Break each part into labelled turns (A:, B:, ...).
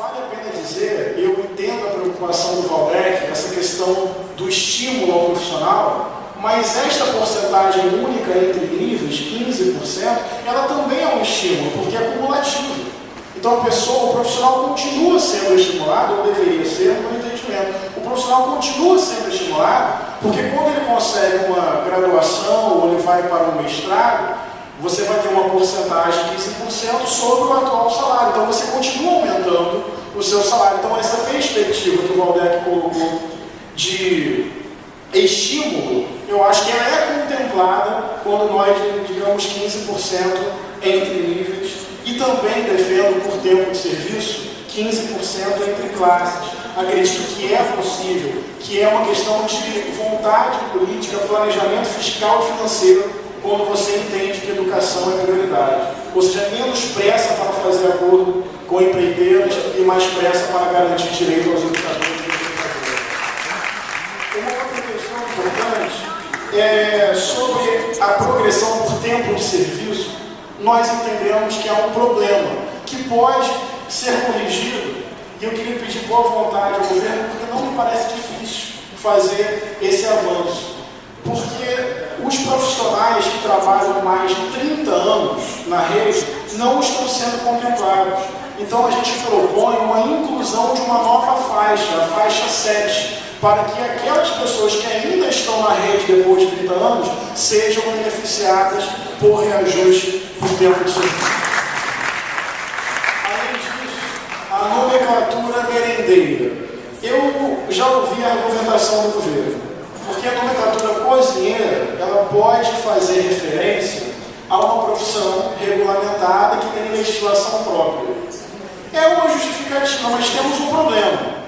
A: vale a pena dizer, eu entendo a preocupação do Valdec, essa questão do estímulo ao profissional, mas esta porcentagem única entre níveis, 15%, ela também é um estímulo, porque é cumulativo. Então a pessoa, o profissional continua sendo estimulado, ou deveria ser, no meu entendimento. O profissional continua sendo estimulado, porque quando ele consegue uma graduação, ou ele vai para um mestrado, você vai ter uma porcentagem de 15% sobre o atual salário. Então você continua aumentando o seu salário. Então essa perspectiva que o Valdec colocou de estímulo, eu acho que ela é contemplada quando nós digamos 15% entre níveis, e também defendo por tempo de serviço 15% entre classes. Acredito que é possível, que é uma questão de vontade política, planejamento fiscal e financeiro, quando você entende que educação é prioridade. Ou seja, menos pressa para fazer acordo com empreiteiros e mais pressa para garantir direito aos educadores e educadoras. Uma outra questão importante é sobre a progressão por tempo de serviço. Nós entendemos que há um problema que pode ser corrigido, e eu queria pedir boa vontade ao governo, porque não me parece difícil fazer esse avanço. Porque os profissionais que trabalham mais de 30 anos na rede não estão sendo contemplados. Então a gente propõe uma inclusão de uma nova faixa, a faixa 7, para que aquelas pessoas que ainda estão na rede depois de 30 anos sejam beneficiadas por reajuste por tempo de serviço. Além disso, a nomenclatura merendeira. Eu já ouvi a argumentação do governo, porque a nomenclatura cozinheira, ela pode fazer referência a uma profissão regulamentada que tem legislação própria. É uma justificativa, mas temos um problema.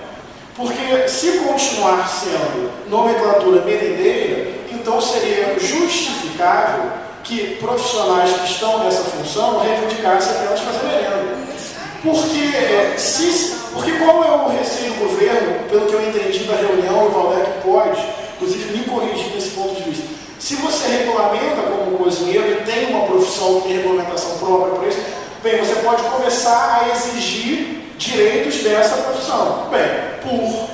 A: Porque se continuar sendo nomenclatura merendeira, então seria justificável que profissionais que estão nessa função reivindicassem apenas fazer merenda. Porque qual é o receio do governo, pelo que eu entendi da reunião, o Valdec pode, inclusive, me corrigir nesse ponto de vista. Se você regulamenta como cozinheiro e tem uma profissão que tem regulamentação própria para isso, bem, você pode começar a exigir direitos dessa profissão. Bem, por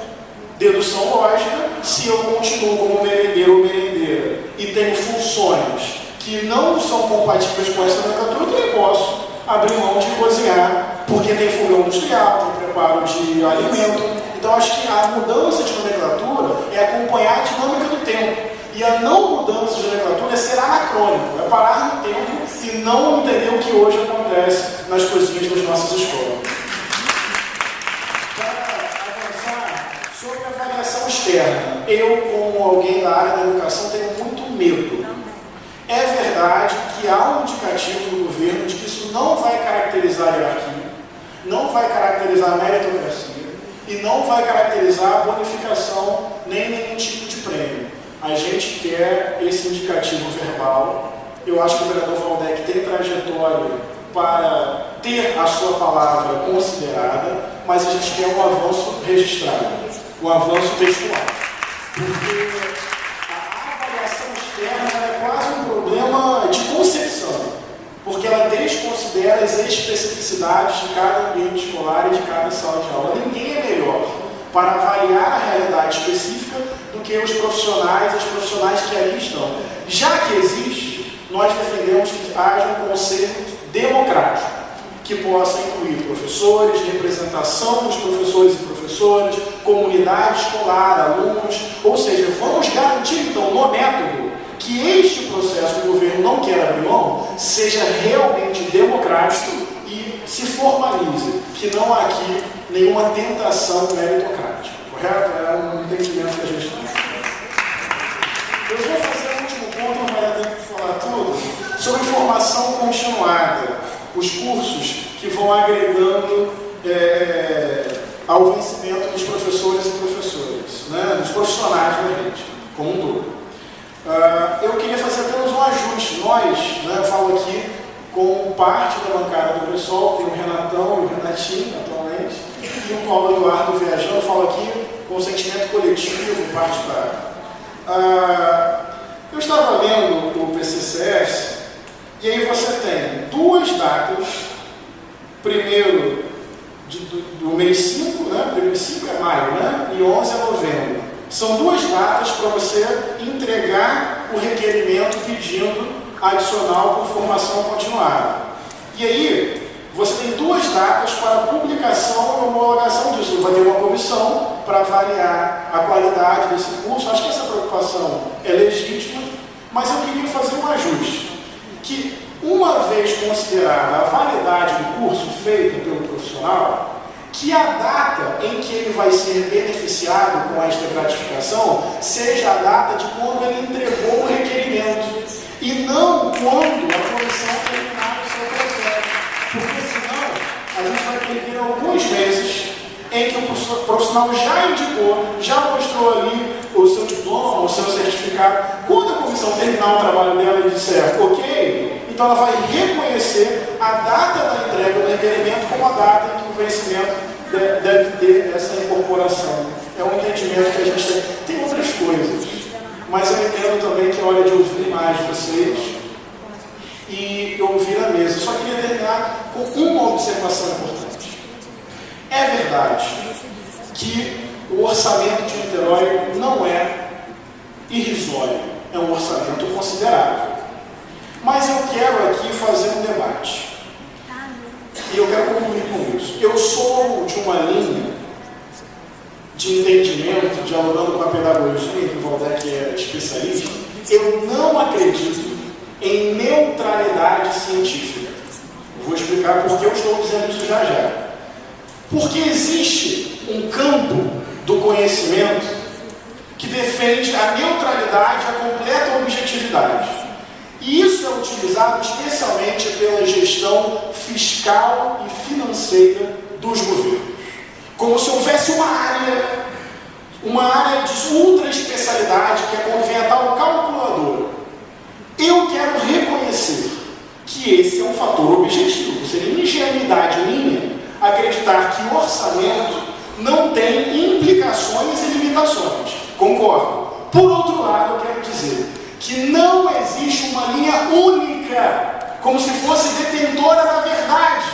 A: dedução lógica, se eu continuo como merendeiro ou merendeira e tenho funções que não são compatíveis com essa nomenclatura, eu também posso abrir mão de cozinhar, porque tem fogão industrial, tem preparo de alimento. Então, acho que a mudança de nomenclatura é acompanhar a dinâmica do tempo. E a não mudança de nomenclatura é ser anacrônico, é parar no tempo e não entender o que hoje acontece nas cozinhas das nossas escolas. Para avançar, sobre a avaliação externa, eu, como alguém da área da educação, tenho muito medo. É verdade que há um indicativo do governo de que isso não vai caracterizar a hierarquia, não vai caracterizar a meritocracia e não vai caracterizar a bonificação nem nenhum tipo de prêmio. A gente quer esse indicativo verbal. Eu acho que o vereador Valdec tem trajetória para ter a sua palavra considerada, mas a gente quer um avanço registrado, um avanço textual. Porque a avaliação externa é quase um problema de concepção, porque ela desconsidera as especificidades de cada ambiente escolar e de cada sala de aula. Ninguém é melhor para avaliar a realidade específica do que os profissionais, as profissionais que ali estão. Já que existe, nós defendemos que haja um conselho democrático, que possa incluir professores, representação dos professores e professoras, comunidade escolar, alunos, ou seja, vamos garantir então no método que este processo que o governo não quer abrir mão seja realmente democrático e se formalize, que não há aqui nenhuma tentação meritocrática, correto? É um entendimento que a gente tem. Eu vou fazer o último ponto, não vai ter que falar tudo, sobre formação continuada, os cursos que vão agregando ao vencimento dos professores e professoras, né, dos profissionais da rede, como um todo. Eu queria fazer apenas um ajuste. Nós, né, eu falo aqui com parte da bancada do pessoal, tem o Renatão e o Renatinho atualmente, e o Paulo Eduardo viajando, eu falo aqui com o sentimento coletivo, partidário. Eu estava lendo o PCCS, e aí você tem duas datas, primeiro do mês 5, né? O mês 5 é maio, né? E 11 é novembro. São 2 datas para você entregar o requerimento pedindo adicional por formação continuada. E aí, você tem 2 datas para publicação e homologação disso. Vai ter uma comissão para avaliar a qualidade desse curso. Acho que essa preocupação é legítima, mas eu queria fazer um ajuste. Que, uma vez considerada a validade do curso feito pelo profissional, que a data em que ele vai ser beneficiado com esta gratificação seja a data de quando ele entregou o requerimento e não quando a comissão terminar o seu processo. Porque senão a gente vai perder alguns meses em que o profissional já indicou, já mostrou ali o seu diploma, o seu certificado. Quando a comissão terminar o trabalho dela e disser ok, então ela vai reconhecer a data da entrega do requerimento como a data em que o vencimento deve ter essa incorporação. É um entendimento que a gente tem. Tem outras coisas, mas eu entendo também que é hora de ouvir mais vocês e ouvir a mesa. Só queria terminar com uma observação importante. É verdade que o orçamento de Niterói não é irrisório, é um orçamento considerável. Mas eu quero aqui fazer um debate. E eu quero concluir com isso. Eu sou de uma linha de entendimento, dialogando com a pedagogia, que o Valdec é especialista. Eu não acredito em neutralidade científica. Eu vou explicar por que eu estou dizendo isso já já. Porque existe um campo do conhecimento que defende a neutralidade, a completa objetividade. E isso é utilizado especialmente pela gestão fiscal e financeira dos governos. Como se houvesse uma área de ultra especialidade, que é quando vem a tal calculadora. Eu quero reconhecer que esse é um fator objetivo. Seria ingenuidade minha acreditar que o orçamento não tem implicações e limitações. Concordo. Por outro lado, eu quero dizer que não existe uma linha única, como se fosse detentora da verdade,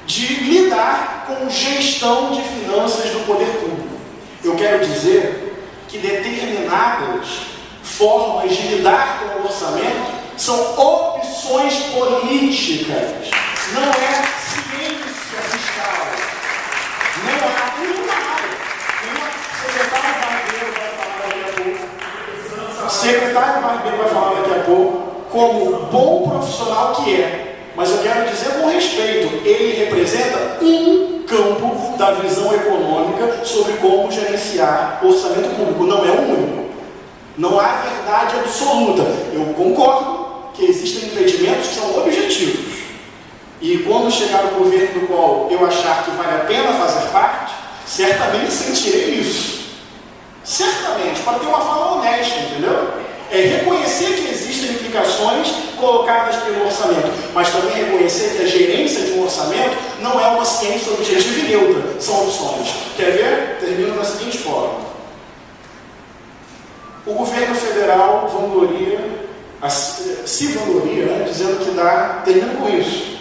A: de lidar com gestão de finanças do poder público. Eu quero dizer que determinadas formas de lidar com o orçamento são opções políticas, não é ciência fiscal. Não há nenhuma área. Secretário Barbeiro vai falar daqui a pouco, como bom profissional que é. Mas eu quero dizer com respeito, ele representa um campo da visão econômica sobre como gerenciar o orçamento público. Não é o único. Não há verdade absoluta. Eu concordo que existem impedimentos que são objetivos. E quando chegar o governo do qual eu achar que vale a pena fazer parte, certamente sentirei isso. Certamente, para ter uma fala honesta, entendeu? É reconhecer que existem implicações colocadas pelo orçamento, mas também reconhecer que a gerência de um orçamento não é uma ciência objetiva e neutra, são opções. Quer ver? Termino da seguinte forma. O governo federal se vangloria, né, dizendo que dá, termino com isso,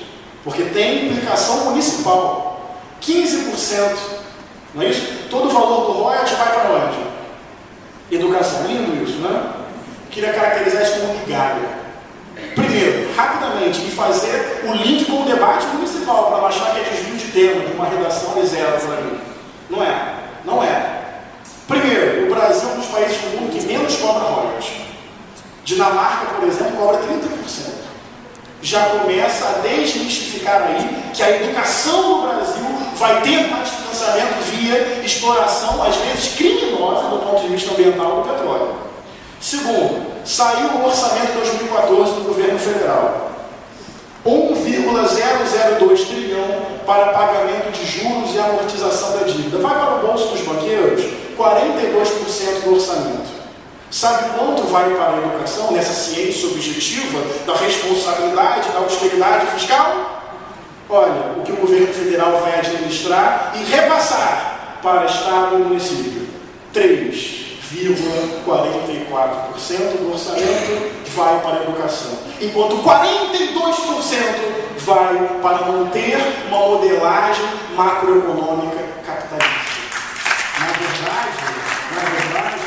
A: porque tem implicação municipal. 15%, não é isso? Todo o valor do royalties vai para onde? Educação, lindo isso, né? Queria caracterizar isso como migalha. Primeiro, rapidamente, e fazer o link com o debate municipal, para não achar que é desvio de tema, de uma redação de zero para mim. Não é. Não é. Primeiro, o Brasil é um dos países do mundo que menos cobra royalties. Dinamarca, por exemplo, cobra 30%. Já começa a desmistificar aí que a educação no Brasil vai ter mais financiamento via exploração, às vezes criminosa, do ponto de vista ambiental do petróleo. Segundo, saiu o orçamento 2014 do governo federal. 1,002 trilhão para pagamento de juros e amortização da dívida. Vai para o bolso dos banqueiros? 42% do orçamento. Sabe quanto vai para a educação nessa ciência objetiva da responsabilidade, da austeridade fiscal? Olha, o que o governo federal vai administrar e repassar para Estado e município. 3,44% do orçamento vai para a educação, enquanto 42% vai para manter uma modelagem macroeconômica capitalista. Na verdade,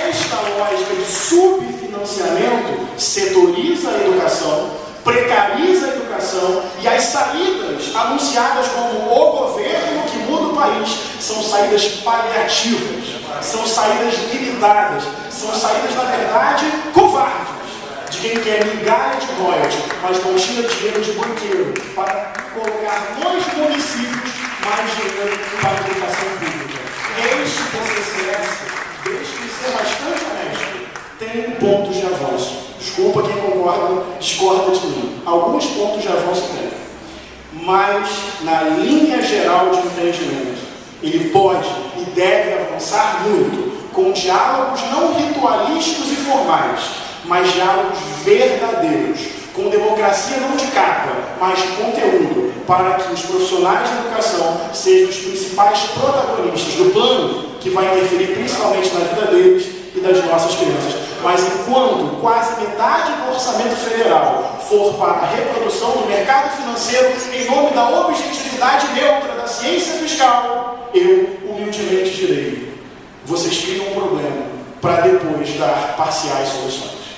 A: esta lógica de subfinanciamento setoriza a educação, precariza a educação, e as saídas anunciadas como o governo que muda o país são saídas paliativas, são saídas limitadas, são saídas, na verdade, covardes, de quem quer migalha de royalties, mas não tira dinheiro de banqueiro para colocar nos municípios mais dinheiro para a educação pública. Este PCCS, deixe-me ser bastante honesto, tem pontos de avanço. Desculpa quem discorda de mim. Alguns pontos de avanço tem. Mas, na linha geral de entendimento, ele pode e deve avançar muito com diálogos não ritualísticos e formais, mas diálogos verdadeiros, com democracia não de capa, mas de conteúdo, para que os profissionais da educação sejam os principais protagonistas do plano que vai interferir principalmente na vida deles e das nossas crianças. Mas enquanto quase metade do orçamento federal for para a reprodução do mercado financeiro em nome da objetividade neutra da ciência fiscal, eu humildemente direi: vocês criam um problema para depois dar parciais soluções.